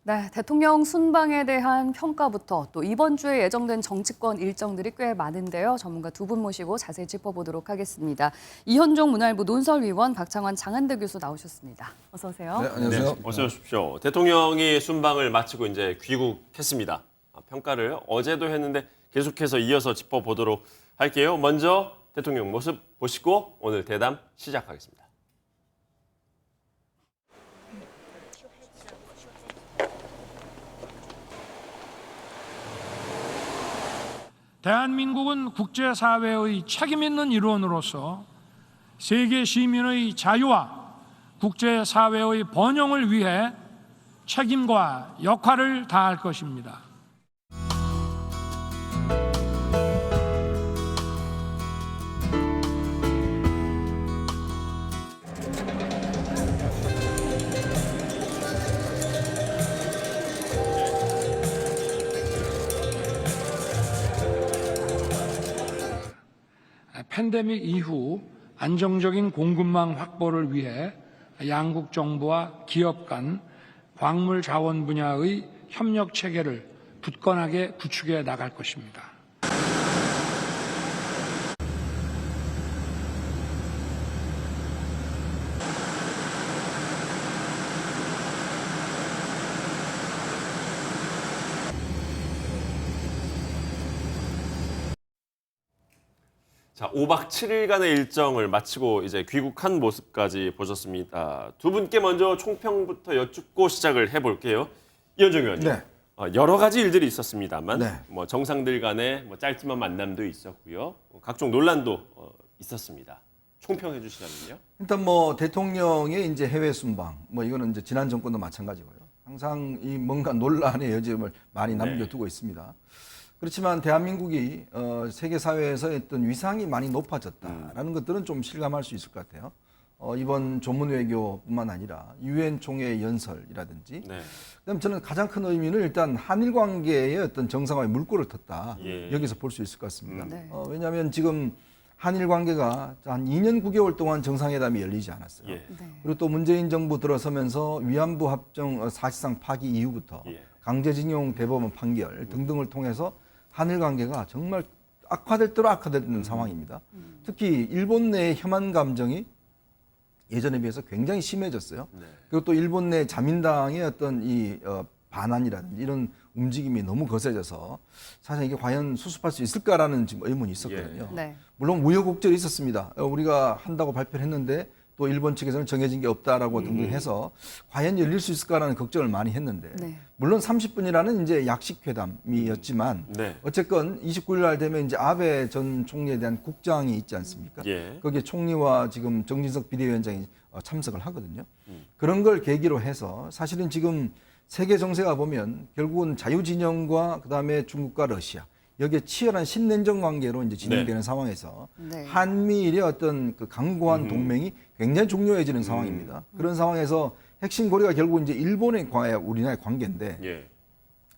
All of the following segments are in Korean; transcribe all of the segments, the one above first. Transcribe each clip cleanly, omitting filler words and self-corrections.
네, 대통령 순방에 대한 평가부터 또 이번 주에 예정된 정치권 일정들이 꽤 많은데요. 전문가 두 분 모시고 자세히 짚어보도록 하겠습니다. 이현종 문화일보 논설위원, 박창환 장한대 교수 나오셨습니다. 어서 오세요. 네, 안녕하세요. 네, 어서 오십시오. 대통령이 순방을 마치고 이제 귀국했습니다. 평가를 어제도 했는데 계속해서 이어서 짚어보도록 할게요. 먼저 대통령 모습 보시고 오늘 대담 시작하겠습니다. 대한민국은 국제사회의 책임 있는 일원으로서 세계 시민의 자유와 국제사회의 번영을 위해 책임과 역할을 다할 것입니다. 팬데믹 이후 안정적인 공급망 확보를 위해 양국 정부와 기업 간 광물 자원 분야의 협력 체계를 굳건하게 구축해 나갈 것입니다. 자, 5박 7일간의 일정을 마치고 이제 귀국한 모습까지 보셨습니다. 두 분께 먼저 총평부터 여쭙고 시작을 해볼게요. 이현종 의원님. 네. 여러 가지 일들이 있었습니다만 네. 뭐 정상들 간의 짧지만 만남도 있었고요. 각종 논란도 있었습니다. 총평해 주시자면요. 일단 뭐 대통령의 이제 해외 순방, 뭐 이거는 이제 지난 정권도 마찬가지고요. 항상 이 뭔가 논란의 여지를 많이 남겨두고 있습니다. 그렇지만 대한민국이 세계 사회에서 어떤 위상이 많이 높아졌다라는 것들은 좀 실감할 수 있을 것 같아요. 이번 조문 외교뿐만 아니라 유엔 총회 연설이라든지, 네. 그다음 저는 가장 큰 의미는 일단 한일 관계의 어떤 정상화에 물꼬를 텄다. 예. 여기서 볼 수 있을 것 같습니다. 네. 왜냐하면 지금 한일 관계가 한 2년 9개월 동안 정상회담이 열리지 않았어요. 예. 네. 그리고 또 문재인 정부 들어서면서 위안부 합정 사실상 파기 이후부터 예. 강제징용 대법원 판결 등등을 통해서 한일 관계가 정말 악화될 대로 악화되는 상황입니다. 특히 일본 내의 혐한 감정이 예전에 비해서 굉장히 심해졌어요. 네. 그리고 또 일본 내 자민당의 어떤 이 반환이라든지 이런 움직임이 너무 거세져서 사실 이게 과연 수습할 수 있을까라는 지금 의문이 있었거든요. 네. 물론 우여곡절이 있었습니다. 우리가 한다고 발표를 했는데 또 일본 측에서는 정해진 게 없다라고 등등 해서 과연 열릴 수 있을까라는 걱정을 많이 했는데 네. 물론 30분이라는 이제 약식 회담이었지만 네. 어쨌건 29일 날 되면 이제 아베 전 총리에 대한 국장이 있지 않습니까? 예. 거기에 총리와 지금 정진석 비대위원장이 참석을 하거든요. 그런 걸 계기로 해서 사실은 지금 세계 정세가 보면 결국은 자유진영과 그다음에 중국과 러시아 여기에 치열한 신냉전 관계로 이제 진행되는 상황에서 네. 한미일의 어떤 그 강고한 동맹이 굉장히 중요해지는 상황입니다. 그런 상황에서 핵심 고리가 결국 이제 일본의 우리나라의 관계인데 예.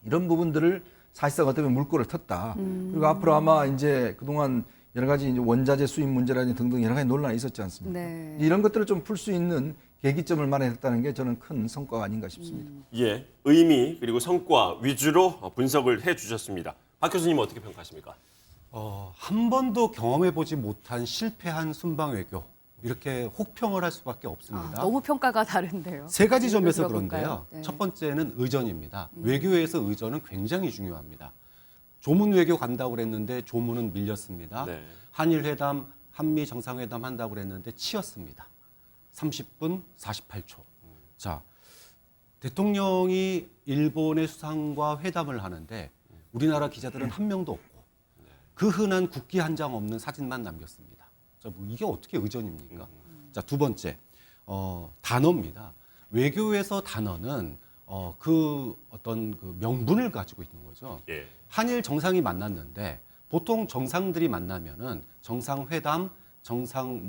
이런 부분들을 사실상 어떻게 보면 물꼬를 텄다. 그리고 앞으로 아마 이제 그동안 여러 가지 이제 원자재 수입 문제라든지 등등 여러 가지 논란이 있었지 않습니까? 네. 이런 것들을 좀 풀 수 있는 계기점을 마련했다는 게 저는 큰 성과가 아닌가 싶습니다. 예. 의미 그리고 성과 위주로 분석을 해 주셨습니다. 박 교수님 어떻게 평가하십니까? 한 번도 경험해보지 못한 실패한 순방 외교 이렇게 혹평을 할 수밖에 없습니다. 너무 평가가 다른데요. 세 가지 점에서 들어볼까요? 그런데요. 네. 첫 번째는 의전입니다. 외교에서 의전은 굉장히 중요합니다. 조문 외교 간다고 그랬는데 조문은 밀렸습니다. 네. 한일 회담, 한미 정상회담 한다고 그랬는데 치였습니다. 30분 48초. 자, 대통령이 일본의 수상과 회담을 하는데 우리나라 기자들은 한 명도 없고 그 흔한 국기 한 장 없는 사진만 남겼습니다. 자, 뭐 이게 어떻게 의전입니까? 자, 두 번째, 단어입니다. 외교에서 단어는 그 어떤 그 명분을 가지고 있는 거죠. 예. 한일 정상이 만났는데 보통 정상들이 만나면은 정상회담, 정상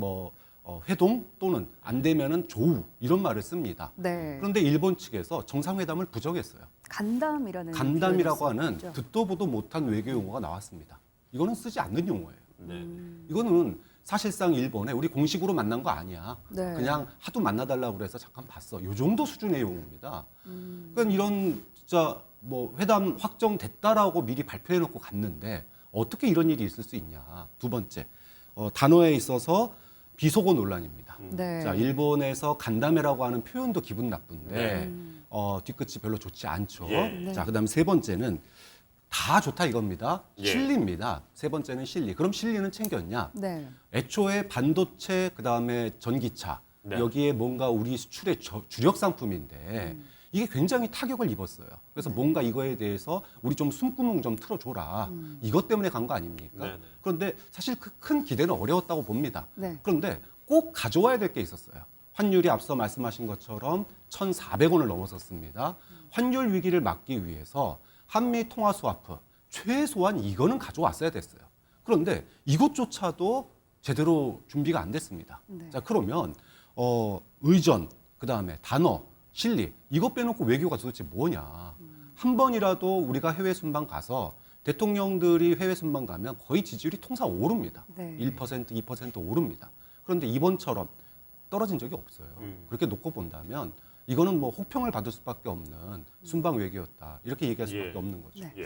회동 또는 안 되면은 조우 이런 말을 씁니다. 네. 그런데 일본 측에서 정상회담을 부정했어요. 간담이라는 간담이라고 표현이 하는 있었죠. 듣도 보도 못한 외교 용어가 나왔습니다. 이거는 쓰지 않는 용어예요. 네. 이거는 사실상 일본에 우리 공식으로 만난 거 아니야. 네. 그냥 하도 만나달라고 그래서 잠깐 봤어. 요 정도 수준의 용어입니다. 그러니까 이런 진짜 뭐 회담 확정됐다라고 미리 발표해놓고 갔는데 어떻게 이런 일이 있을 수 있냐. 두 번째, 단어에 있어서 비속어 논란입니다. 네. 자, 일본에서 간다메라고 하는 표현도 기분 나쁜데 네. 뒤끝이 별로 좋지 않죠. 예. 자, 그다음에 세 번째는 다 좋다 이겁니다. 예. 실리입니다. 세 번째는 실리. 그럼 실리는 챙겼냐? 네. 애초에 반도체 그다음에 전기차 네. 여기에 뭔가 우리 수출의 주력 상품인데 이게 굉장히 타격을 입었어요. 그래서 뭔가 이거에 대해서 우리 좀 숨구멍 좀 틀어줘라. 이것 때문에 간 거 아닙니까? 네, 네. 그런데 사실 그 큰 기대는 어려웠다고 봅니다. 네. 그런데 꼭 가져와야 될 게 있었어요. 환율이 앞서 말씀하신 것처럼 1,400원을 넘어섰습니다. 환율 위기를 막기 위해서 한미 통화 스와프 최소한 이거는 가져왔어야 됐어요. 그런데 이것조차도 제대로 준비가 안 됐습니다. 네. 자, 그러면 의전, 그다음에 단어, 실리 이것 빼놓고 외교가 도대체 뭐냐. 한 번이라도 우리가 해외 순방 가서 대통령들이 해외 순방 가면 거의 지지율이 통상 오릅니다. 네. 1%, 2% 오릅니다. 그런데 이번처럼 떨어진 적이 없어요. 그렇게 놓고 본다면 이거는 뭐 혹평을 받을 수밖에 없는 순방 외교였다. 이렇게 얘기할 수밖에 예. 없는 거죠. 네. 예.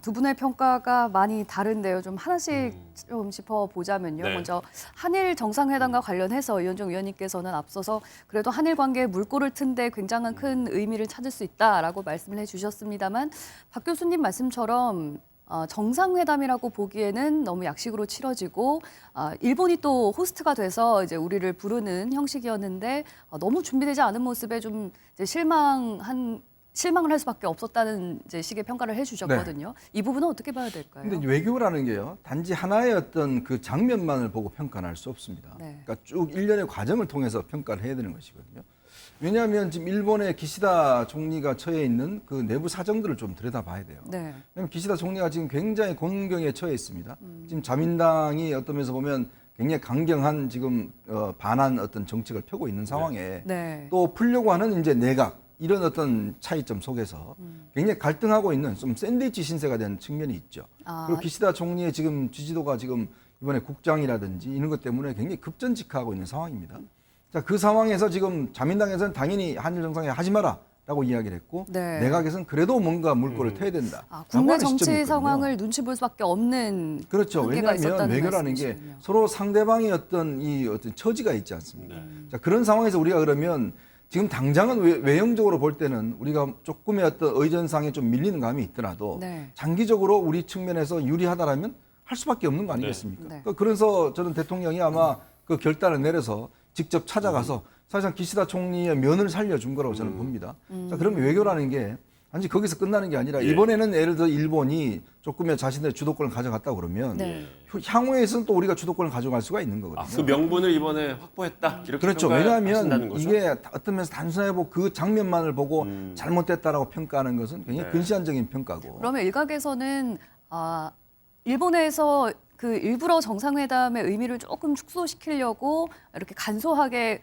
두 분의 평가가 많이 다른데요. 좀 하나씩 좀 짚어보자면요. 네. 먼저 한일 정상회담과 관련해서 이현종 위원님께서는 앞서서 그래도 한일 관계에 물꼬를 튼 데 굉장한 큰 의미를 찾을 수 있다라고 말씀을 해주셨습니다만 박 교수님 말씀처럼 정상회담이라고 보기에는 너무 약식으로 치러지고 일본이 또 호스트가 돼서 이제 우리를 부르는 형식이었는데 너무 준비되지 않은 모습에 좀 이제 실망을 할 수밖에 없었다는 이제 식의 평가를 해주셨거든요. 이 부분은 어떻게 봐야 될까요? 근데 외교라는 게요, 단지 하나의 어떤 그 장면만을 보고 평가는 할 수 없습니다. 네. 그러니까 쭉 일련의 과정을 통해서 평가를 해야 되는 것이거든요. 왜냐하면 지금 일본의 기시다 총리가 처해 있는 그 내부 사정들을 좀 들여다봐야 돼요. 네. 왜냐하면 기시다 총리가 지금 굉장히 곤경에 처해 있습니다. 지금 자민당이 어떤 면에서 보면 굉장히 강경한 지금 반한 어떤 정책을 펴고 있는 상황에 네. 또 풀려고 하는 이제 내각 이런 어떤 차이점 속에서 굉장히 갈등하고 있는 좀 샌드위치 신세가 된 측면이 있죠. 그리고 기시다 총리의 지금 지지도가 지금 이번에 국장이라든지 이런 것 때문에 굉장히 급전직하고 있는 상황입니다. 자, 그 상황에서 지금 자민당에서는 당연히 한일 정상회담 하지 마라라고 이야기를 했고 네. 내각에서는 그래도 뭔가 물꼬를 트야 된다. 국내 정치 상황을 눈치 볼 수밖에 없는 그렇죠. 한계가 왜냐하면 있었다는 외교라는 게 말씀이시군요. 서로 상대방의 어떤 처지가 있지 않습니까? 자, 그런 상황에서 우리가 그러면 지금 당장은 외형적으로 볼 때는 우리가 조금의 어떤 의전상에 좀 밀리는 감이 있더라도 네. 장기적으로 우리 측면에서 유리하다라면 할 수밖에 없는 거 아니겠습니까? 네. 그래서 저는 대통령이 아마 그 결단을 내려서 직접 찾아가서 사실상 기시다 총리의 면을 살려준 거라고 저는 봅니다. 자, 그러면 외교라는 게 단지 거기서 끝나는 게 아니라 예. 이번에는 예를 들어 일본이 조금의 자신의 주도권을 가져갔다 그러면 네. 향후에서는 또 우리가 주도권을 가져갈 수가 있는 거거든요. 그 명분을 이번에 확보했다. 이렇게 그렇죠. 평가하신다는 왜냐하면 거죠? 이게 어떤 면에서 단순하게 보고 그 장면만을 보고 잘못됐다라고 평가하는 것은 굉장히 네. 근시안적인 평가고. 그러면 일각에서는 일본에서 그 일부러 정상회담의 의미를 조금 축소시키려고 이렇게 간소하게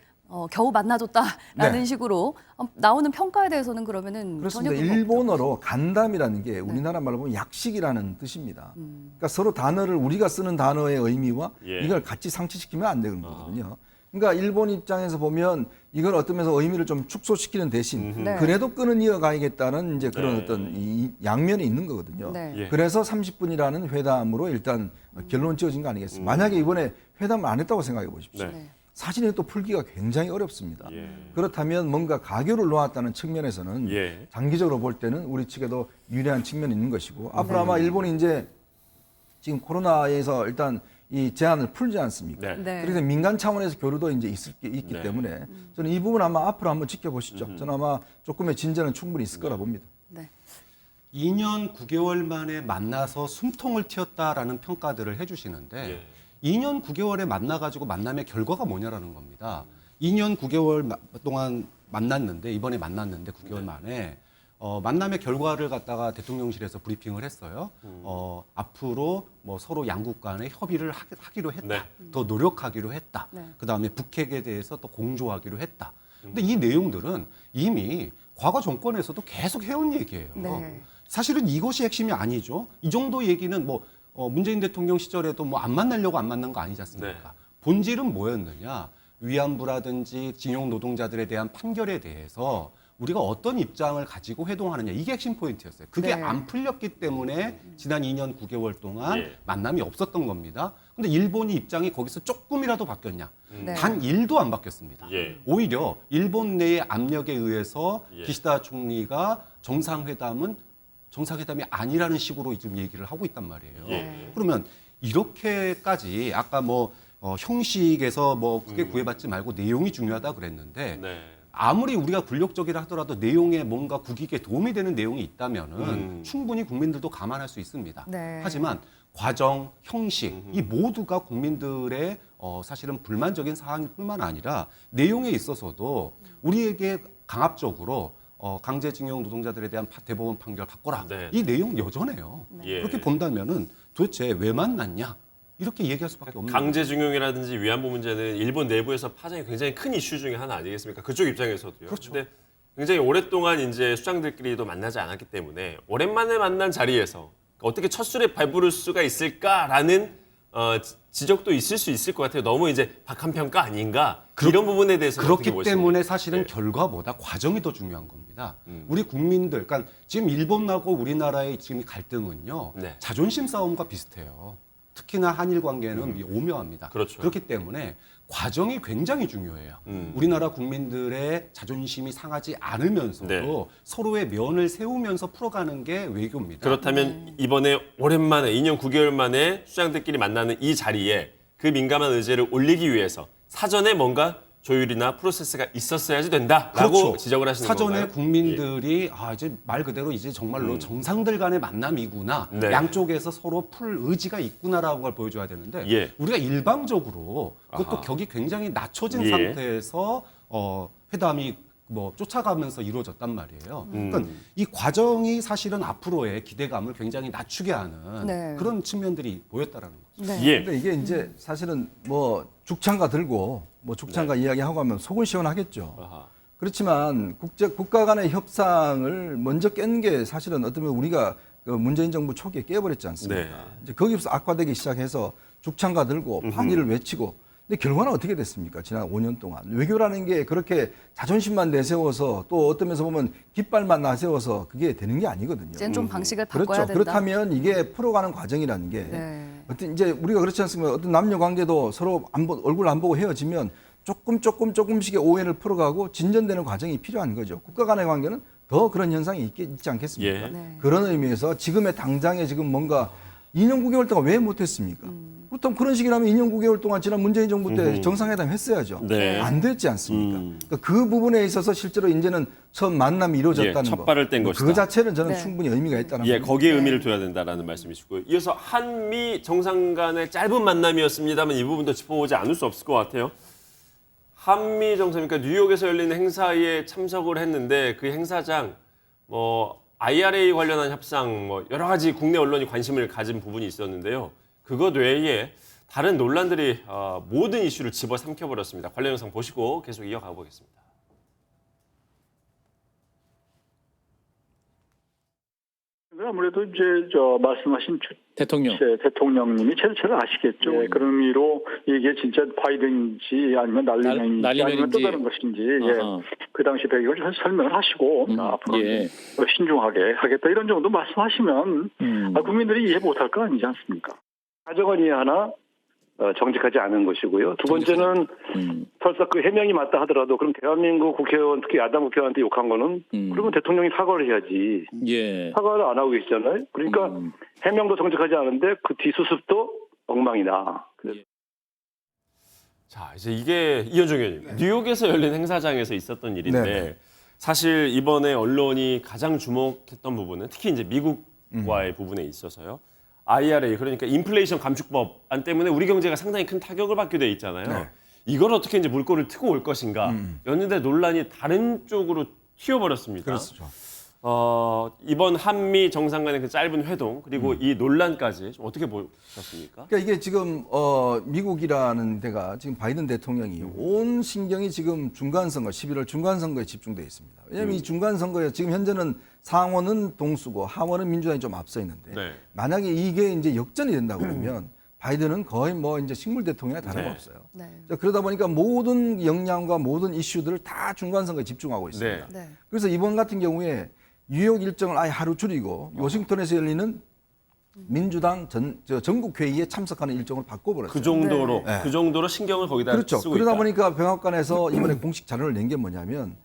겨우 만나줬다라는 네. 식으로 나오는 평가에 대해서는 그러면은 그렇습니다. 전혀 그거 일본어로 간담이라는 게 우리나라 말로 보면 약식이라는 뜻입니다. 그러니까 서로 단어를 우리가 쓰는 단어의 의미와 예. 이걸 같이 상치시키면 안 되는 거거든요. 그러니까 일본 입장에서 보면 이걸 어떤 면에서 의미를 좀 축소시키는 대신 네. 그래도 끈은 이어가야겠다는 이제 그런 네. 어떤 이 양면이 있는 거거든요. 네. 예. 그래서 30분이라는 회담으로 일단 결론 지어진 거 아니겠습니까? 만약에 이번에 회담을 안 했다고 생각해 보십시오. 네. 네. 사실은 또 풀기가 굉장히 어렵습니다. 예. 그렇다면 뭔가 가교를 놓았다는 측면에서는 예. 장기적으로 볼 때는 우리 측에도 유리한 측면이 있는 것이고 앞으로 아마 일본이 이제 지금 코로나에서 일단 이 제한을 풀지 않습니까? 네. 네. 그래서 민간 차원에서 교류도 이제 있기 네. 때문에 저는 이 부분 아마 앞으로 한번 지켜보시죠. 저는 아마 조금의 진전은 충분히 있을 거라 봅니다. 네. 2년 9개월 만에 만나서 숨통을 틔웠다라는 평가들을 해주시는데 예. 2년 9개월에 만나가지고 만남의 결과가 뭐냐라는 겁니다. 2년 9개월 동안 만났는데 이번에 만났는데 9개월 만에 만남의 결과를 갖다가 대통령실에서 브리핑을 했어요. 앞으로 뭐 서로 양국 간의 협의를 하기로 했다. 네. 더 노력하기로 했다. 네. 그다음에 북핵에 대해서 또 공조하기로 했다. 근데 이 내용들은 이미 과거 정권에서도 계속 해온 얘기예요. 네. 사실은 이것이 핵심이 아니죠. 이 정도 얘기는 뭐 문재인 대통령 시절에도 뭐 안 만나려고 안 만난 거 아니지 않습니까? 네. 본질은 뭐였느냐? 위안부라든지 징용 노동자들에 대한 판결에 대해서 우리가 어떤 입장을 가지고 회동하느냐, 이게 핵심 포인트였어요. 그게 네. 안 풀렸기 때문에 지난 2년 9개월 동안 예. 만남이 없었던 겁니다. 근데 일본이 입장이 거기서 조금이라도 바뀌었냐? 네. 단 1도 안 바뀌었습니다. 예. 오히려 일본 내의 압력에 의해서 예. 기시다 총리가 정상회담이 아니라는 식으로 지금 얘기를 하고 있단 말이에요. 예. 그러면 이렇게까지 아까 뭐 형식에서 뭐 크게 구애받지 말고 내용이 중요하다 그랬는데 네. 아무리 우리가 굴욕적이라 하더라도 내용에 뭔가 국익에 도움이 되는 내용이 있다면은 충분히 국민들도 감안할 수 있습니다. 네. 하지만 과정, 형식 이 모두가 국민들의 사실은 불만적인 사항일 뿐만 아니라 내용에 있어서도 우리에게 강압적으로 강제징용 노동자들에 대한 대법원 판결 바꿔라. 네. 이 내용 여전해요. 예. 그렇게 본다면은 도대체 왜 만났냐? 이렇게 얘기할 수밖에 없는 거예요. 강제징용이라든지 위안부 문제는 일본 내부에서 파장이 굉장히 큰 이슈 중에 하나 아니겠습니까? 그쪽 입장에서도요. 그렇죠. 근데 굉장히 오랫동안 이제 수장들끼리도 만나지 않았기 때문에 오랜만에 만난 자리에서 어떻게 첫 술에 발부를 수가 있을까라는 지적도 있을 수 있을 것 같아요. 너무 이제 박한평가 아닌가 이런 부분에 대해서 그렇기 때문에 사실은 네. 결과보다 과정이 더 중요한 겁니다. 우리 국민들, 그러니까 지금 일본하고 우리나라의 지금 갈등은요, 네. 자존심 싸움과 비슷해요. 특히나 한일 관계는 오묘합니다. 그렇죠. 그렇기 때문에 과정이 굉장히 중요해요. 우리나라 국민들의 자존심이 상하지 않으면서도 네. 서로의 면을 세우면서 풀어가는 게 외교입니다. 그렇다면 이번에 오랜만에 2년 9개월 만에 수장들끼리 만나는 이 자리에 그 민감한 의제를 올리기 위해서 사전에 뭔가 조율이나 프로세스가 있었어야지 된다라고 그렇죠. 지적을 하시는 사전에 건가요? 국민들이 이제 말 그대로 이제 정말로 정상들 간의 만남이구나. 네. 양쪽에서 서로 풀 의지가 있구나라는 걸 보여줘야 되는데 예. 우리가 일방적으로 그것도 아하. 격이 굉장히 낮춰진 예. 상태에서 회담이 뭐 쫓아가면서 이루어졌단 말이에요. 그러니까 이 과정이 사실은 앞으로의 기대감을 굉장히 낮추게 하는 네. 그런 측면들이 보였다라는 거죠. 네. 예. 근데 이게 이제 사실은 뭐 죽창가 들고 뭐 죽창가 이야기하고 하면 속은 시원하겠죠. 아하. 그렇지만 국가 간의 협상을 먼저 깬 게 사실은 어쩌면 우리가 그 문재인 정부 초기에 깨버렸지 않습니까? 네. 이제 거기서 악화되기 시작해서 죽창가 들고 항의를 외치고 근데 결과는 어떻게 됐습니까? 지난 5년 동안 외교라는 게 그렇게 자존심만 내세워서 또 어떤 면에서 보면 깃발만 나세워서 그게 되는 게 아니거든요. 이제는 좀 방식을 바꿔야 그렇죠. 된다. 그렇다면 이게 풀어가는 과정이라는 게 네. 어떤 이제 우리가 그렇지 않습니까? 어떤 남녀 관계도 서로 얼굴 안 보고 헤어지면 조금씩의 오해를 풀어가고 진전되는 과정이 필요한 거죠. 국가 간의 관계는 더 그런 현상이 있지 않겠습니까? 예. 네. 그런 의미에서 지금의 당장에 지금 뭔가 2년 9개월 동안 왜 못했습니까? 그렇다면 그런 식이라면 2년 9개월 동안 지난 문재인 정부 때 정상회담 했어야죠. 네. 안 됐지 않습니까? 그러니까 그 부분에 있어서 실제로 이제는 처음 만남이 이루어졌다는 예, 첫 거. 발을 뗀 그 것이다. 자체는 저는 네. 충분히 의미가 있다는 예, 겁니다. 거기에 의미를 둬야 된다라는 말씀이시고요. 이어서 한미 정상 간의 짧은 만남이었습니다만 이 부분도 짚어보지 않을 수 없을 것 같아요. 한미 정상, 그러니까 뉴욕에서 열리는 행사에 참석을 했는데 그 행사장 뭐 IRA 관련한 협상 뭐 여러 가지 국내 언론이 관심을 가진 부분이 있었는데요. 그것 외에 다른 논란들이 모든 이슈를 집어삼켜버렸습니다. 관련 영상 보시고 계속 이어가 보겠습니다. 아무래도 이제 말씀하신 대통령님이 제일 아시겠죠. 그런 의미로 이게 진짜 바이든인지 아니면 날리면인지 아니면 또 다른 것인지 그 당시 배경을 설명을 하시고 앞으로 신중하게 하겠다 이런 정도 말씀하시면 국민들이 이해 못할 거 아니지 않습니까? 가정을 이해하나 정직하지 않은 것이고요. 두 번째는 설사 그 해명이 맞다 하더라도 그럼 대한민국 국회의원 특히 야당 국회의원한테 욕한 거는 그러면 대통령이 사과를 해야지. 사과를 안 하고 계시잖아요. 그러니까 해명도 정직하지 않은데 그 뒤수습도 엉망이다. 자, 이제 이게 이현종 의원님, 뉴욕에서 열린 행사장에서 있었던 일인데 네. 사실 이번에 언론이 가장 주목했던 부분은 특히 이제 미국과의 부분에 있어서요. IRA, 그러니까 인플레이션 감축법안 때문에 우리 경제가 상당히 큰 타격을 받게 돼 있잖아요. 네. 이걸 어떻게 이제 물꼬를 트고 올 것인가 였는데 논란이 다른 쪽으로 튀어버렸습니다. 그렇죠. 이번 한미 정상 간의 그 짧은 회동 그리고 이 논란까지 좀 어떻게 보셨습니까? 그러니까 이게 지금 미국이라는 데가 지금 바이든 대통령이 온 신경이 지금 중간선거 11월 중간선거에 집중되어 있습니다. 왜냐하면 이 중간선거에 지금 현재는 상원은 동수고 하원은 민주당이 좀 앞서 있는데 네. 만약에 이게 이제 역전이 된다 그러면 바이든은 거의 뭐 이제 식물 대통령에 다름없어요. 네. 자, 그러다 보니까 모든 역량과 모든 이슈들을 다 중간 선거에 집중하고 있습니다. 네. 네. 그래서 이번 같은 경우에 뉴욕 일정을 아예 하루 줄이고 워싱턴에서 열리는 민주당 전국 회의에 참석하는 일정을 바꿔버렸어요. 그 정도로 네. 그 정도로 신경을 거기다 그렇죠. 쓰고 그러다 있다. 보니까 백악관에서 이번에 공식 자료를 낸 게 뭐냐면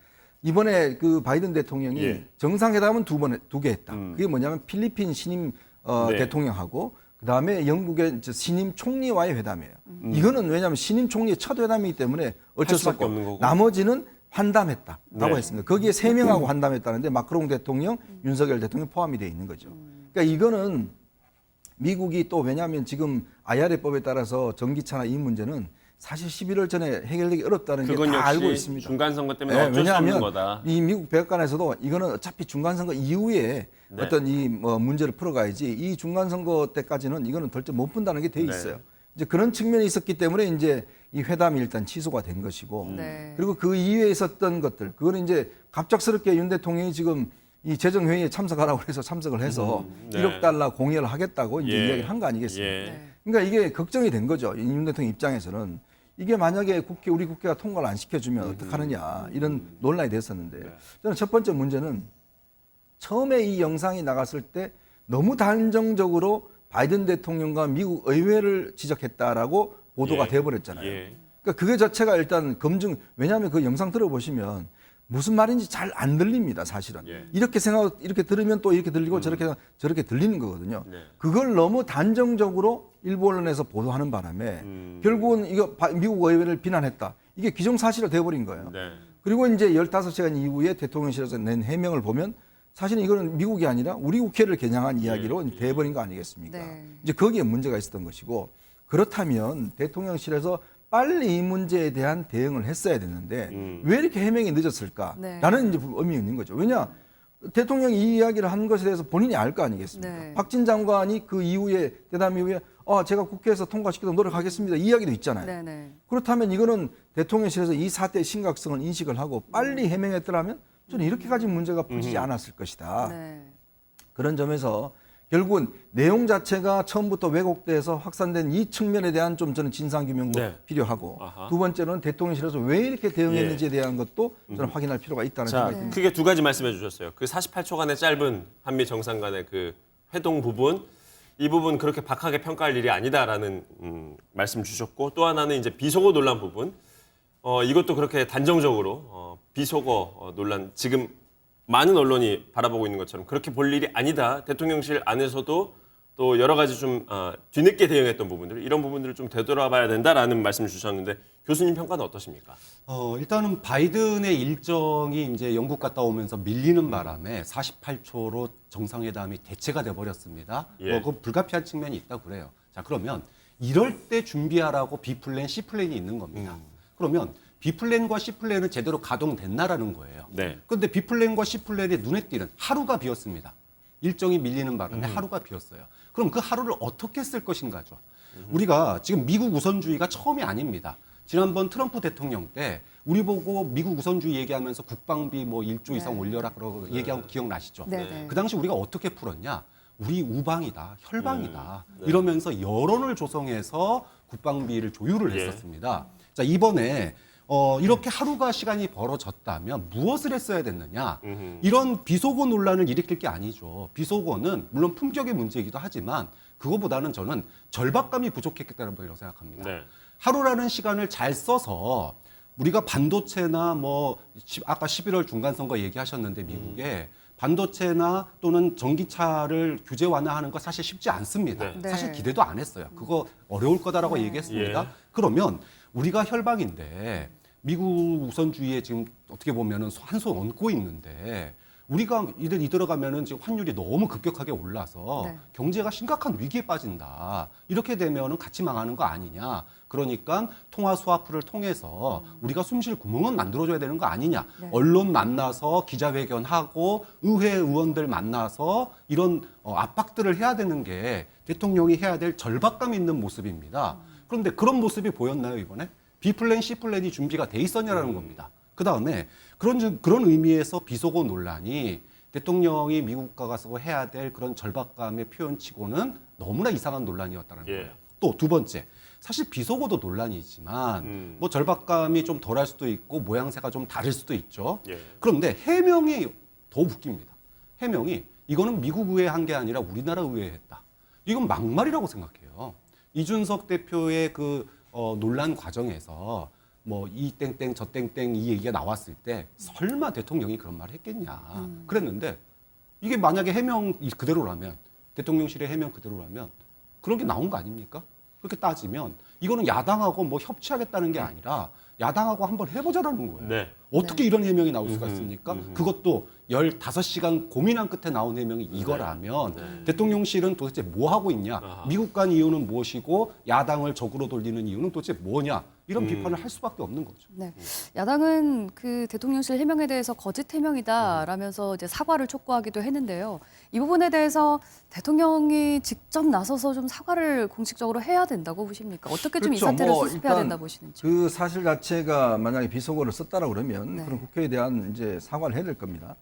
이번에 그 바이든 대통령이 예. 정상회담은 두 개 했다. 그게 뭐냐면 필리핀 신임 네. 대통령하고 그다음에 영국의 신임 총리와의 회담이에요. 이거는 왜냐하면 신임 총리의 첫 회담이기 때문에 어쩔 수 수밖에 없고 없는 거고. 나머지는 환담했다라고 네. 했습니다. 거기에 3명하고 환담했다는데 마크롱 대통령, 윤석열 대통령 포함이 되어 있는 거죠. 그러니까 이거는 미국이 또 왜냐하면 지금 IRA법에 따라서 전기차나 이 문제는 사실 11월 전에 해결되기 어렵다는 게 그건 다 역시 알고 있습니다. 중간 선거 때문에 네, 어쩔 수 없는 왜냐하면 거다. 이 미국 백악관에서도 이거는 어차피 중간 선거 이후에 네. 어떤 이 문제를 풀어가야지 이 중간 선거 때까지는 이거는 절대 못 푼다는 게 돼 네. 있어요. 이제 그런 측면이 있었기 때문에 이제 이 회담이 일단 취소가 된 것이고 네. 그리고 그 이후에 있었던 것들 그거는 이제 갑작스럽게 윤 대통령이 지금 이 재정회의에 참석하라고 해서 참석을 해서 네. 1억 달러 공여를 하겠다고 이제 예. 이야기를 한 거 아니겠습니까? 예. 네. 그러니까 이게 걱정이 된 거죠. 윤 대통령 입장에서는 이게 만약에 우리 국회가 통과를 안 시켜주면 어떡하느냐 이런 논란이 됐었는데 저는 첫 번째 문제는 처음에 이 영상이 나갔을 때 너무 단정적으로 바이든 대통령과 미국 의회를 지적했다라고 보도가 예. 돼버렸잖아요. 예. 그러니까 그게 자체가 일단 왜냐하면 그 영상 들어보시면 무슨 말인지 잘 안 들립니다, 사실은. 예. 이렇게 들으면 또 이렇게 들리고 저렇게 들리는 거거든요. 네. 그걸 너무 단정적으로 일부 언론에서 보도하는 바람에 결국은 이거 미국 의회를 비난했다. 이게 기정사실화 돼버린 거예요. 네. 그리고 이제 15시간 이후에 대통령실에서 낸 해명을 보면 사실은 이거는 미국이 아니라 우리 국회를 겨냥한 이야기로 돼버린 거 아니겠습니까? 네. 이제 거기에 문제가 있었던 것이고 그렇다면 대통령실에서 빨리 이 문제에 대한 대응을 했어야 됐는데 왜 이렇게 해명이 늦었을까라는 이제 의미 있는 거죠. 왜냐 대통령이 이 이야기를 한 것에 대해서 본인이 알 거 아니겠습니까? 네. 박진 장관이 그 이후에 대담 이후에 제가 국회에서 통과시키도록 노력하겠습니다. 이 이야기도 있잖아요. 네네. 그렇다면 이거는 대통령실에서 이 사태의 심각성을 인식을 하고 빨리 해명했더라면 저는 이렇게까지 문제가 풀리지 않았을 것이다. 네. 그런 점에서 결국은 내용 자체가 처음부터 왜곡돼서 확산된 이 측면에 대한 좀 저는 진상규명도 네. 필요하고 아하. 두 번째는 대통령실에서 왜 이렇게 대응했는지에 대한 것도 저는 확인할 필요가 있다는 자, 생각이 듭니다. 크게 두 가지 말씀해 주셨어요. 그 48초간의 짧은 한미 정상 간의 그 회동 부분, 이 부분 그렇게 박하게 평가할 일이 아니다라는 말씀 주셨고 또 하나는 이제 비속어 논란 부분, 이것도 그렇게 단정적으로 비속어 논란 지금 많은 언론이 바라보고 있는 것처럼 그렇게 볼 일이 아니다. 대통령실 안에서도 또 여러 가지 좀 뒤늦게 대응했던 부분들, 이런 부분들을 좀 되돌아봐야 된다라는 말씀을 주셨는데 교수님 평가는 어떠십니까? 일단은 바이든의 일정이 이제 영국 갔다 오면서 밀리는 바람에 48초로 정상회담이 대체가 돼 버렸습니다. 예. 그 불가피한 측면이 있다 그래요. 자, 그러면 이럴 때 준비하라고 B 플랜, C 플랜이 있는 겁니다. 그러면 B 플랜과 C 플랜은 제대로 가동됐나라는 거예요. 네. 그런데 B 플랜과 C 플랜이 눈에 띄는 하루가 비었습니다. 일정이 밀리는 바람에 하루가 비었어요. 그럼 그 하루를 어떻게 쓸 것인가죠. 우리가 지금 미국 우선주의가 처음이 아닙니다. 지난번 트럼프 대통령 때 우리 보고 미국 우선주의 얘기하면서 국방비 뭐 1조 이상 올려라 그러고 얘기한 거 기억나시죠? 네네. 그 당시 우리가 어떻게 풀었냐? 우리 우방이다, 혈방이다 이러면서 여론을 조성해서 국방비를 조율을 예. 했었습니다. 자, 이번에 이렇게 하루가 시간이 벌어졌다면 무엇을 했어야 됐느냐? 이런 비속어 논란을 일으킬 게 아니죠. 비속어는 물론 품격의 문제이기도 하지만 그거보다는 저는 절박감이 부족했다는 거라고 생각합니다. 네. 하루라는 시간을 잘 써서 우리가 반도체나 뭐 아까 11월 중간선거 얘기하셨는데 미국에 반도체나 또는 전기차를 규제 완화하는 거 사실 쉽지 않습니다. 네. 사실 네. 기대도 안 했어요. 그거 어려울 거다라고 얘기했습니다. 예. 그러면 우리가 혈방인데 미국 우선주의에 지금 어떻게 보면은 한 손 얹고 있는데 우리가 이들어가면은 지금 환율이 너무 급격하게 올라서 네. 경제가 심각한 위기에 빠진다. 이렇게 되면은 같이 망하는 거 아니냐. 그러니까 통화 스와프를 통해서 우리가 숨쉴 구멍은 만들어줘야 되는 거 아니냐. 네. 언론 만나서 기자회견하고 의회 의원들 만나서 이런 압박들을 해야 되는 게 대통령이 해야 될 절박감 있는 모습입니다. 그런데 그런 모습이 보였나요, 이번에? B 플랜, C 플랜이 준비가 돼 있었냐라는 겁니다. 그 다음에 그런 의미에서 비속어 논란이 대통령이 미국 가서 해야 될 그런 절박감의 표현치고는 너무나 이상한 논란이었다는 예. 거예요. 또 두 번째, 사실 비속어도 논란이지만 뭐 절박감이 좀 덜할 수도 있고 모양새가 좀 다를 수도 있죠. 예. 그런데 해명이 더 웃깁니다. 해명이 이거는 미국 의회에 한 게 아니라 우리나라 의회에 했다. 이건 막말이라고 생각해요. 이준석 대표의 그 논란 과정에서 뭐 이 땡땡 저 땡땡 이 얘기가 나왔을 때 설마 대통령이 그런 말을 했겠냐 그랬는데 이게 만약에 해명 그대로라면 대통령실의 해명 그대로라면 그런 게 나온 거 아닙니까? 그렇게 따지면 이거는 야당하고 뭐 협치하겠다는 게 아니라 야당하고 한번 해보자라는 거예요. 네. 어떻게 이런 해명이 나올 수가 있습니까? 그것도 15시간 고민한 끝에 나온 해명이 이거라면 대통령실은 도대체 뭐 하고 있냐? 미국 간 이유는 무엇이고 야당을 적으로 돌리는 이유는 도대체 뭐냐? 이런 비판을 할 수밖에 없는 거죠. 네. 야당은 그 대통령실 해명에 대해서 거짓 해명이다라면서 이제 사과를 촉구하기도 했는데요. 이 부분에 대해서 대통령이 직접 나서서 좀 사과를 공식적으로 해야 된다고 보십니까? 어떻게 좀 이 그렇죠. 사태를 뭐 수습해야 일단 된다 보시는지. 그 사실 자체가 만약에 비속어를 썼다라 그러면 네. 그런 국회에 대한 이제 사과를 해야 될 겁니다.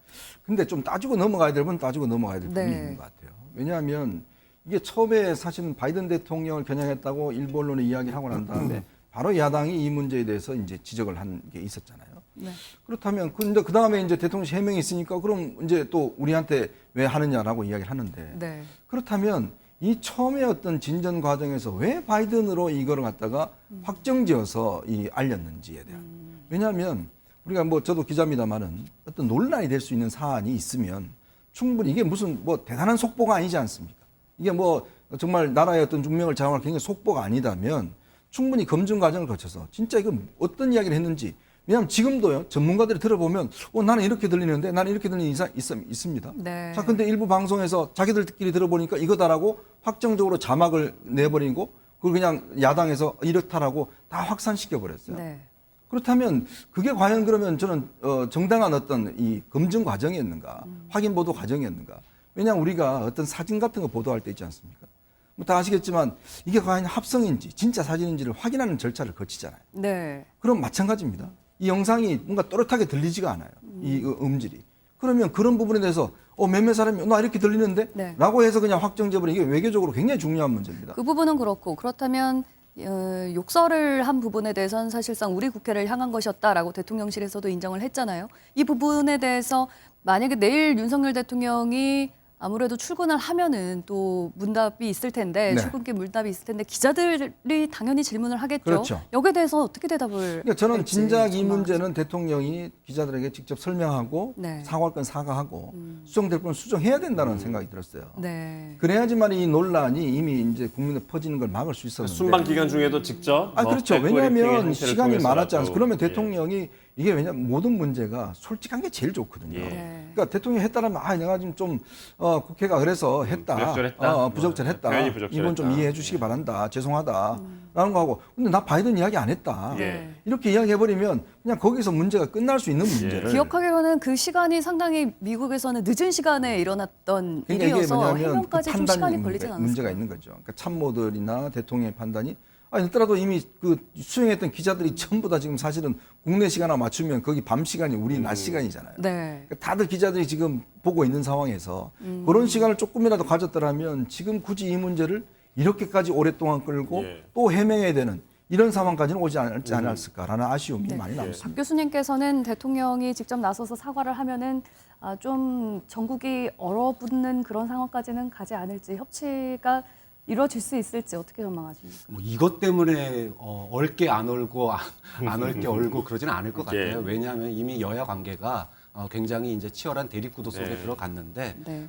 근데 좀 따지고 넘어가야 될 분 따지고 넘어가야 될 부분이 네. 있는 것 같아요. 왜냐하면 이게 처음에 사실은 바이든 대통령을 겨냥했다고 일부 언론에 이야기를 하고 난 다음에 바로 야당이 이 문제에 대해서 이제 지적을 한 게 있었잖아요. 네. 그렇다면 그 다음에 이제 대통령실 해명이 있으니까 그럼 이제 또 우리한테 왜 하느냐라고 이야기를 하는데 네. 그렇다면 이 처음에 어떤 진전 과정에서 왜 바이든으로 이거를 갖다가 확정지어서 알렸는지에 대한. 왜냐하면 우리가 뭐 저도 기자입니다만은 어떤 논란이 될 수 있는 사안이 있으면 충분히 이게 무슨 뭐 대단한 속보가 아니지 않습니까? 이게 뭐 정말 나라의 어떤 운명을 좌우할 굉장히 속보가 아니다면 충분히 검증 과정을 거쳐서 진짜 이거 어떤 이야기를 했는지. 왜냐하면 지금도요 전문가들이 들어보면 나는 이렇게 들리는데 나는 이렇게 들리는 이상 있습니다. 네. 자, 근데 일부 방송에서 자기들끼리 들어보니까 이거다라고 확정적으로 자막을 내버리고 그걸 그냥 야당에서 이렇다라고 다 확산시켜 버렸어요. 네. 그렇다면 그게 과연 그러면 저는 정당한 어떤 이 검증 과정이었는가, 확인 보도 과정이었는가? 왜냐하면 우리가 어떤 사진 같은 거 보도할 때 있지 않습니까? 뭐 다 아시겠지만 이게 과연 합성인지 진짜 사진인지를 확인하는 절차를 거치잖아요. 네. 그럼 마찬가지입니다. 이 영상이 뭔가 또렷하게 들리지가 않아요. 이 음질이. 그러면 그런 부분에 대해서 몇몇 사람이 나 이렇게 들리는데? 네. 라고 해서 그냥 확정져버리는 게 외교적으로 굉장히 중요한 문제입니다. 그 부분은 그렇고 그렇다면 욕설을 한 부분에 대해서는 사실상 우리 국회를 향한 것이었다라고 대통령실에서도 인정을 했잖아요. 이 부분에 대해서 만약에 내일 윤석열 대통령이 아무래도 출근을 하면은 또 문답이 있을 텐데 네. 출근길 문답이 있을 텐데 기자들이 당연히 질문을 하겠죠. 그렇죠. 여기에 대해서 어떻게 대답을 그러니까 저는 할지 진작 이 전망하세요. 문제는 대통령이 기자들에게 직접 설명하고 네. 사과할 건 사과하고 수정될 건 수정해야 된다는 생각이 들었어요. 네. 그래야지만 이 논란이 이미 이제 국민에 퍼지는 걸 막을 수 있었는데. 순방 기간 중에도 직접 그렇죠. 백브리핑의 왜냐하면 형태를 시간이 통해서라도. 많았지 않습니까? 그러면 예. 대통령이 이게 왜냐면 모든 문제가 솔직한 게 제일 좋거든요. 예. 네. 그러니까 대통령이 했다라면 내가 지금 좀 국회가 그래서 했다. 부적절했다. 부적절했다. 표현이 부적절했다. 이건 좀 이해해 주시기 바란다. 죄송하다라는 거 하고 근데 나 바이든 이야기 안 했다. 예. 이렇게 이야기해 버리면 그냥 거기서 문제가 끝날 수 있는 문제를 기억하기로는 그 시간이 상당히 미국에서는 늦은 시간에 일어났던 그러니까 이게 일이어서 뭐냐면 해명까지 좀 시간이 걸리진 않았어요. 문제가 있는 거죠. 그러니까 참모들이나 대통령의 판단이 일단라도 이미 그 수행했던 기자들이 전부 다 지금 사실은 국내 시간하고 맞추면 거기 밤 시간이 우리 낮 시간이잖아요. 네. 그러니까 다들 기자들이 지금 보고 있는 상황에서 그런 시간을 조금이라도 가졌더라면 지금 굳이 이 문제를 이렇게까지 오랫동안 끌고 예. 또 해명해야 되는 이런 상황까지는 오지 않지 않았을까라는 아쉬움이 많이 남습니다. 박 교수님께서는 대통령이 직접 나서서 사과를 하면은 좀 전국이 얼어붙는 그런 상황까지는 가지 않을지 협치가 이루어질 수 있을지 어떻게 전망하십니까? 뭐 이것 때문에 얼게 안 얼고 안 얼게 얼고 그러지는 않을 것 같아요. 예. 왜냐하면 이미 여야 관계가 굉장히 이제 치열한 대립구도 속에 네. 들어갔는데 네.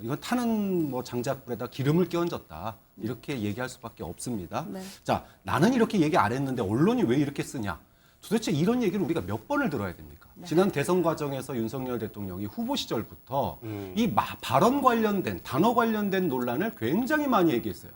이건 타는 뭐 장작불에다 기름을 끼얹었다 이렇게 얘기할 수밖에 없습니다. 네. 자, 나는 이렇게 얘기 안 했는데 언론이 왜 이렇게 쓰냐? 도대체 이런 얘기를 우리가 몇 번을 들어야 됩니까? 지난 대선 과정에서 윤석열 대통령이 후보 시절부터 이 발언 관련된 단어 관련된 논란을 굉장히 많이 얘기했어요.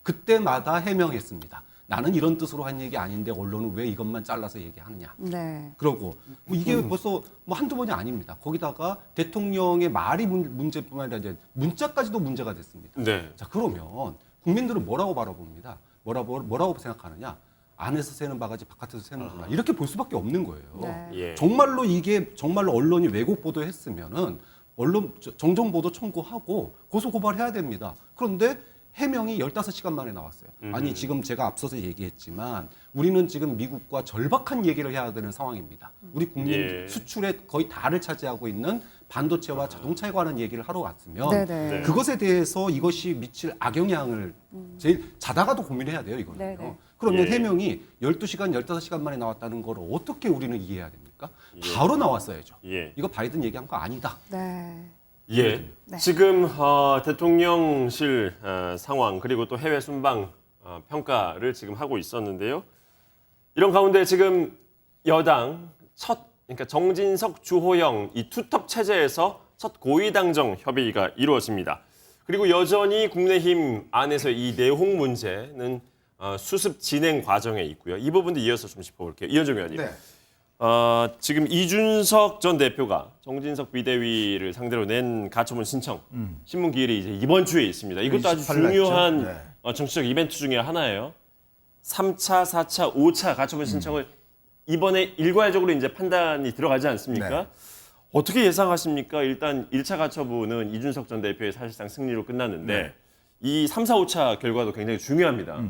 그때마다 해명했습니다. 나는 이런 뜻으로 한 얘기 아닌데 언론은 왜 이것만 잘라서 얘기하느냐. 네. 그러고 뭐 이게 벌써 뭐 한두 번이 아닙니다. 거기다가 대통령의 말이 문제뿐만 아니라 이제 문자까지도 문제가 됐습니다. 네. 자, 그러면 국민들은 뭐라고 바라봅니다. 뭐라고 생각하느냐. 안에서 새는 바가지 바깥에서 새는구나. 이렇게 볼 수밖에 없는 거예요. 네. 예. 정말로 이게 정말로 언론이 왜곡 보도했으면은 언론 정정 보도 청구하고 고소 고발해야 됩니다. 그런데 해명이 15시간 만에 나왔어요. 아니 지금 제가 앞서서 얘기했지만 우리는 지금 미국과 절박한 얘기를 해야 되는 상황입니다. 우리 국민 예. 수출의 거의 다를 차지하고 있는 반도체와 자동차에 관한 얘기를 하러 왔으면 네네. 그것에 대해서 이것이 미칠 악영향을 제일 자다가도 고민해야 돼요. 이거는요. 네네. 그러면 예. 해명이 12시간, 15시간 만에 나왔다는 걸 어떻게 우리는 이해해야 됩니까? 바로 나왔어야죠. 예. 이거 바이든 얘기한 거 아니다. 네. 예. 네. 지금 대통령실 상황 그리고 또 해외 순방 평가를 지금 하고 있었는데요. 이런 가운데 지금 여당 그러니까 정진석, 주호영 이 투톱 체제에서 첫 고위당정 협의가 이루어집니다. 그리고 여전히 국민의힘 안에서 이 내홍 문제는 수습 진행 과정에 있고요. 이 부분도 이어서 좀 짚어볼게요. 이현정 의원님. 네. 지금 이준석 전 대표가 정진석 비대위를 상대로 낸 가처분 신청 신문 기일이 이제 이번 주에 있습니다. 이것도 아주 28일 날 중요한 있죠? 네. 정치적 이벤트 중에 하나예요. 3차, 4차, 5차 가처분 신청을 이번에 일괄적으로 이제 판단이 들어가지 않습니까? 네. 어떻게 예상하십니까? 일단 1차 가처분은 이준석 전 대표의 사실상 승리로 끝났는데 네. 이 3, 4, 5차 결과도 굉장히 중요합니다.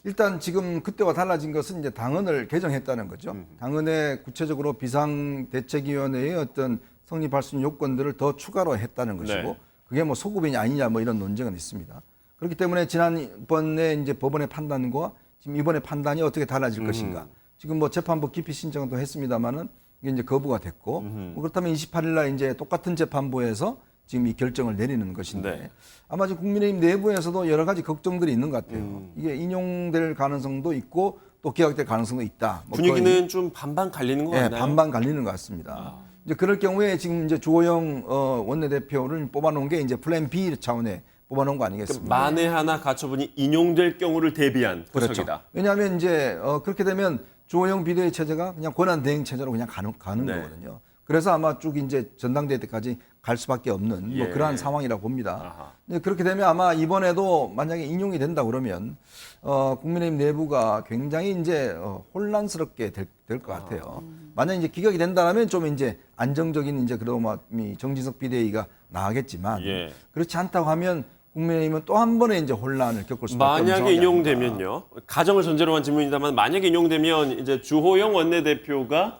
일단 지금 그때와 달라진 것은 이제 당헌을 개정했다는 거죠. 당헌에 구체적으로 비상대책위원회의 어떤 성립할 수 있는 요건들을 더 추가로 했다는 것이고, 네. 그게 뭐 소급이냐 아니냐 뭐 이런 논쟁은 있습니다. 그렇기 때문에 지난번에 이제 법원의 판단과 지금 이번에 판단이 어떻게 달라질 것인가. 지금 뭐 재판부 기피 신청도 했습니다만은 이게 이제 거부가 됐고, 뭐 그렇다면 28일 날 이제 똑같은 재판부에서 지금 이 결정을 내리는 것인데 네. 아마 지금 국민의힘 내부에서도 여러 가지 걱정들이 있는 것 같아요. 이게 인용될 가능성도 있고 또 기각될 가능성도 있다. 뭐 분위기는 좀 반반 갈리는 것 거의, 같나요? 반반 갈리는 것 같습니다. 이제 그럴 경우에 지금 이제 주호영 원내대표를 뽑아놓은 게 이제 플랜 B 차원에 뽑아놓은 거 아니겠습니까? 만에 하나 가처분이 인용될 경우를 대비한 포석이다. 그렇죠. 왜냐하면 이제 그렇게 되면 주호영 비대위 체제가 그냥 권한 대행 체제로 그냥 가는 네. 거거든요. 그래서 아마 쭉 이제 전당대회 때까지 갈 수밖에 없는 뭐 예. 그러한 상황이라고 봅니다. 아하. 근데 그렇게 되면 아마 이번에도 만약에 인용이 된다 그러면 국민의힘 내부가 굉장히 이제 혼란스럽게 될 것 같아요. 만약 이제 기각이 된다면 좀 이제 안정적인 이제 그래도 뭐 정진석 비대위가 나가겠지만 예. 그렇지 않다고 하면 국민의힘은 또 한 번의 이제 혼란을 겪을 수밖에 없는 만약에 상황이 인용되면요. 가정을 전제로 한 질문입니다만 만약에 인용되면 이제 주호영 원내대표가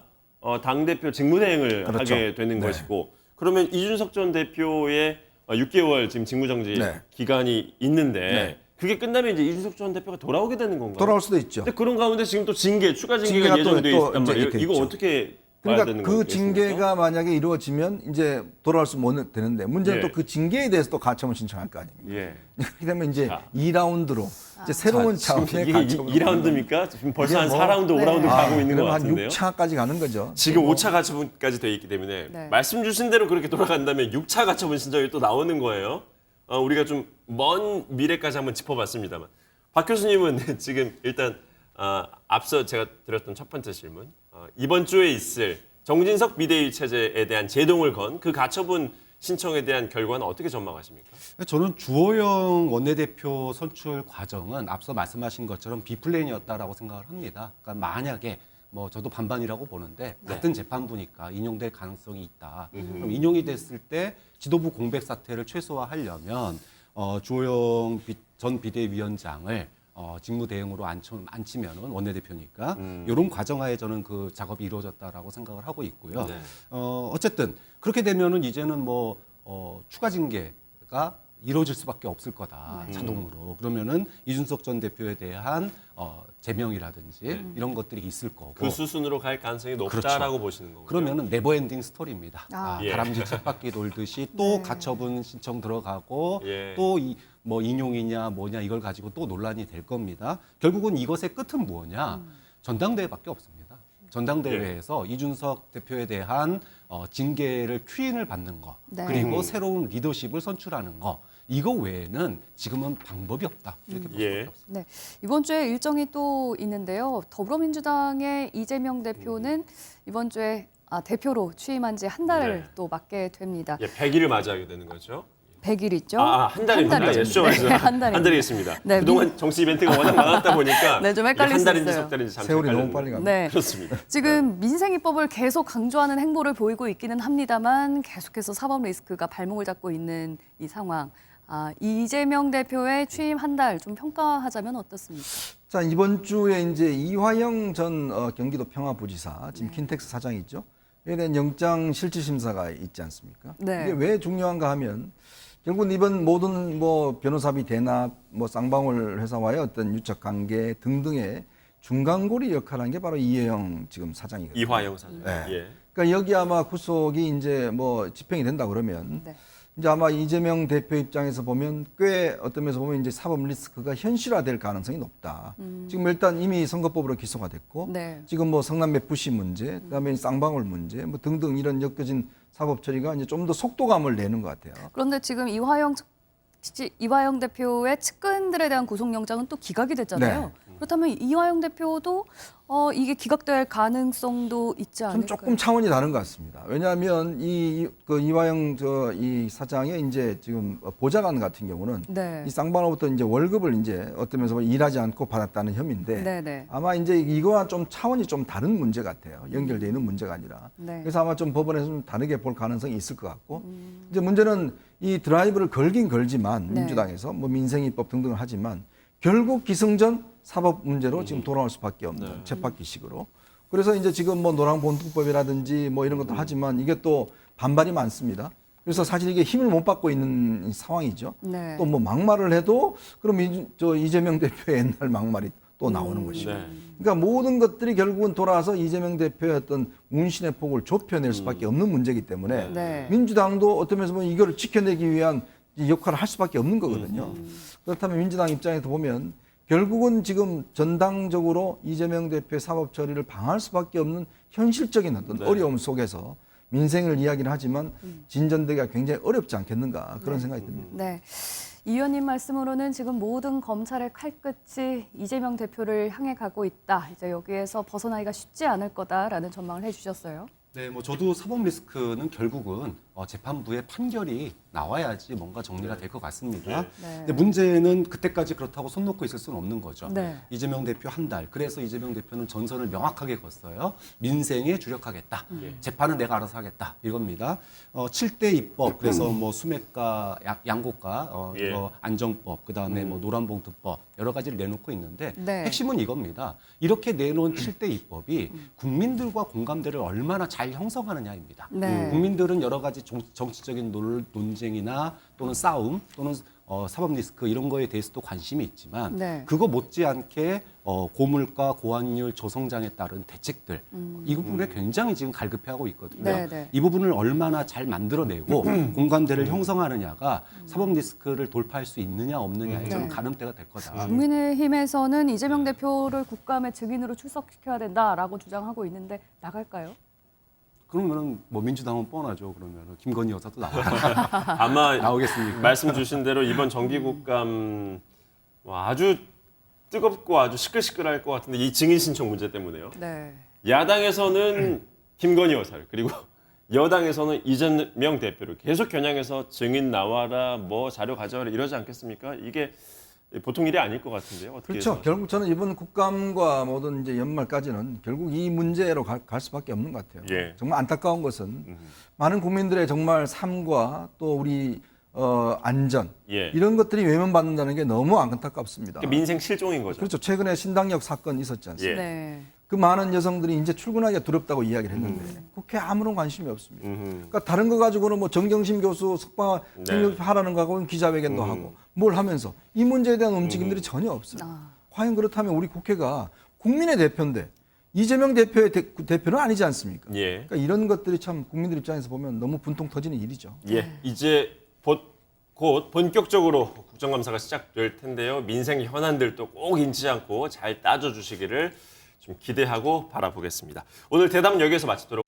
당대표 직무대행을 그렇죠. 하게 되는 네. 것이고 그러면 이준석 전 대표의 6개월 지금 직무정지 네. 기간이 있는데 네. 그게 끝나면 이제 이준석 전 대표가 돌아오게 되는 건가요? 돌아올 수도 있죠. 근데 그런 가운데 지금 또 추가 징계가 징계가 예정돼 또 있단 이제 말이에요. 이렇게 이거 있죠. 어떻게 봐야 그러니까 되는 그 거겠습니까? 징계가 만약에 이루어지면 이제 돌아올 수 못 되는데 문제는 예. 또 그 징계에 대해서 또 가처분 신청할 거 아닙니까? 예. 그렇게 되면 이제 자. 2라운드로 이제 새로운 지금 차원의 이게 가처분 2라운드입니까? 지금 벌써 한 이게 뭐- 4라운드, 5라운드 가고 있는 것 그럼 한 같은데요. 6차까지 가는 거죠. 지금 5차 가처분까지 돼 있기 때문에 네. 말씀 주신 대로 그렇게 돌아간다면 6차 가처분 신청이 또 나오는 거예요. 우리가 좀 먼 미래까지 한번 짚어봤습니다만 박 교수님은 지금 일단 앞서 제가 드렸던 첫 번째 질문 이번 주에 있을 정진석 비대위 체제에 대한 제동을 건 그 가처분 신청에 대한 결과는 어떻게 전망하십니까? 저는 주호영 원내대표 선출 과정은 앞서 말씀하신 것처럼 비플랜이었다라고 생각을 합니다. 그러니까 만약에 뭐 저도 반반이라고 보는데 같은 재판부니까 인용될 가능성이 있다. 그럼 인용이 됐을 때 지도부 공백 사태를 최소화하려면 주호영 전 비대위원장을 직무대행으로 앉히면은 원내대표니까 이런 과정하에 저는 그 작업이 이루어졌다라고 생각을 하고 있고요. 네. 어쨌든 그렇게 되면은 이제는 뭐 추가 징계가 이루어질 수밖에 없을 거다 자동으로. 그러면은 이준석 전 대표에 대한 제명이라든지 이런 것들이 있을 거고. 그 수순으로 갈 가능성이 높다라고 보시는 건가요? 그러면은 네버엔딩 스토리입니다. 예. 다람쥐 쳇바퀴 돌듯이 또 가처분 신청 들어가고 예. 또 뭐 인용이냐 뭐냐 이걸 가지고 또 논란이 될 겁니다. 결국은 이것의 끝은 뭐냐? 전당대회밖에 없습니다. 전당대회에서 이준석 대표에 대한 징계를 추인을 받는 거 네. 그리고 새로운 리더십을 선출하는 거 이거 외에는 지금은 방법이 없다 이렇게 볼 수밖에 예. 없습니다. 네, 이번 주에 일정이 또 있는데요. 더불어민주당의 이재명 대표는 이번 주에 대표로 취임한 지 한 달을 네. 또 맞게 됩니다. 예, 100일을 맞이하게 되는 거죠. 100일 있죠? 한 달입니다. 달이죠. 예, 수정하셨어요. 한 달입니다. 한 달이겠습니다. 네, 그동안 정치 이벤트가 워낙 많았다 보니까 네, 좀 헷갈릴 한 수 달인지 있어요. 석 달인지 참 세월이 너무 헷갈렸네요. 빨리 갑니다. 네. 그렇습니다. 지금 민생입법을 계속 강조하는 행보를 보이고 있기는 합니다만 계속해서 사법 리스크가 발목을 잡고 있는 이 상황. 이재명 대표의 취임 한 달 좀 평가하자면 어떻습니까? 자, 이번 주에 이제 이화영 전 경기도 평화부지사, 지금 네. 킨텍스 사장이 있죠. 이에 대한 영장 실질 심사가 있지 않습니까? 네. 이게 왜 중요한가 하면 결국 이번 모든 뭐 변호사비 대납, 뭐 쌍방울 회사와의 어떤 유착 관계 등등의 중간고리 역할을 한 게 바로 이혜영 지금 사장이거든요. 이화영 사장. 네. 예. 그러니까 여기 아마 구속이 이제 뭐 집행이 된다 그러면 네. 이제 아마 이재명 대표 입장에서 보면 꽤 어떤 면에서 보면 이제 사법 리스크가 현실화될 가능성이 높다. 지금 일단 이미 선거법으로 기소가 됐고 네. 지금 뭐 성남 매푸시 문제, 그다음에 쌍방울 문제, 뭐 등등 이런 엮여진 사법 처리가 이제 좀 더 속도감을 내는 것 같아요. 그런데 지금 이화영 대표의 측근들에 대한 구속영장은 또 기각이 됐잖아요. 네. 그렇다면 이화영 대표도 이게 기각될 가능성도 있지 않을까요? 좀 조금 차원이 다른 것 같습니다. 왜냐하면 그 이화영 이 사장의 이제 지금 보좌관 같은 경우는 네. 이 쌍방울부터 이제 월급을 이제 어떤 면에서 일하지 않고 받았다는 혐의인데 네네. 아마 이제 이거와 좀 차원이 좀 다른 문제 같아요. 연결되어 있는 문제가 아니라. 네. 그래서 아마 좀 법원에서 좀 다르게 볼 가능성이 있을 것 같고 이제 문제는 이 드라이브를 걸긴 걸지만 네. 민주당에서 뭐 민생이법 등등을 하지만 결국 기승전 사법 문제로 지금 돌아올 수밖에 없는 쳇바퀴식으로. 그래서 이제 지금 뭐 노란봉투법이라든지 뭐 이런 것도 하지만 이게 또 반발이 많습니다. 그래서 사실 이게 힘을 못 받고 있는 상황이죠. 네. 또 뭐 막말을 해도 그럼 이재명 대표의 옛날 막말이 또 나오는 것이고. 네. 그러니까 모든 것들이 결국은 돌아와서 이재명 대표의 어떤 운신의 폭을 좁혀낼 수밖에 없는 문제이기 때문에 네. 민주당도 어떤 면에서 보면 이거를 지켜내기 위한 이 역할을 할 수밖에 없는 거거든요. 그렇다면 민주당 입장에서 보면 결국은 지금 전당적으로 이재명 대표의 사법 처리를 방할 수밖에 없는 현실적인 어떤 네. 어려움 속에서 민생을 이야기를 하지만 진전되기가 굉장히 어렵지 않겠는가 그런 생각이 듭니다. 네. 이 의원님 말씀으로는 지금 모든 검찰의 칼끝이 이재명 대표를 향해 가고 있다. 이제 여기에서 벗어나기가 쉽지 않을 거다라는 전망을 해주셨어요. 네, 뭐 저도 사법 리스크는 결국은 재판부의 판결이 나와야지 뭔가 정리가 될 것 같습니다. 네. 근데 문제는 그때까지 그렇다고 손 놓고 있을 수는 없는 거죠. 네. 이재명 대표 한 달. 그래서 이재명 대표는 전선을 명확하게 걷어요. 민생에 주력하겠다. 재판은 내가 알아서 하겠다. 이겁니다. 7대 입법, 그래서 뭐 수매가, 양고가, 예. 뭐 안정법, 그다음에 뭐 노란봉투법 여러 가지를 내놓고 있는데 네. 핵심은 이겁니다. 이렇게 내놓은 7대 입법이 국민들과 공감대를 얼마나 잘 형성하느냐입니다. 네. 국민들은 여러 가지 정치적인 논쟁이나 또는 싸움 또는 사법 리스크 이런 거에 대해서도 관심이 있지만 네. 그거 못지않게 고물가, 고환율, 저성장에 따른 대책들 이 부분에 굉장히 지금 갈급해하고 있거든요. 네, 네. 이 부분을 얼마나 잘 만들어내고 공감대를 형성하느냐가 사법 리스크를 돌파할 수 있느냐 없느냐의 좀 네. 가늠대가 될 거다. 국민의힘에서는 이재명 대표를 국감의 증인으로 출석시켜야 된다라고 주장하고 있는데 나갈까요? 그러면은 뭐 민주당은 뻔하죠. 그러면은 김건희 여사도 나와라. 아마 나오겠습니까? 말씀 주신 대로 이번 정기국감 아주 뜨겁고 아주 시끌시끌할 것 같은데 이 증인 신청 문제 때문에요. 네. 야당에서는 김건희 여사를 그리고 여당에서는 이재명 대표를 계속 겨냥해서 증인 나와라, 뭐 자료 가져와라 이러지 않겠습니까? 이게 보통 일이 아닐 것 같은데요. 어떻게 그렇죠. 해서? 결국 저는 이번 국감과 모든 이제 연말까지는 결국 이 문제로 갈 수밖에 없는 것 같아요. 예. 정말 안타까운 것은 많은 국민들의 정말 삶과 또 우리 안전 예. 이런 것들이 외면받는다는 게 너무 안타깝습니다. 그러니까 민생 실종인 거죠. 그렇죠. 최근에 신당역 사건 있었지 않습니까? 예. 네. 그 많은 여성들이 이제 출근하기가 두렵다고 이야기를 했는데 국회에 아무런 관심이 없습니다. 그러니까 다른 거 가지고는 뭐 정경심 교수 석방 네. 하라는 거하고는 기자회견도 하고 뭘 하면서 이 문제에 대한 움직임들이 전혀 없어요. 과연 그렇다면 우리 국회가 국민의 대표인데 이재명 대표의 대표는 아니지 않습니까? 예. 그러니까 이런 것들이 참 국민들 입장에서 보면 너무 분통 터지는 일이죠. 예. 이제 곧 본격적으로 국정감사가 시작될 텐데요. 민생 현안들도 꼭 잊지 않고 잘 따져주시기를 좀 기대하고 바라보겠습니다. 오늘 대담 여기에서 마치도록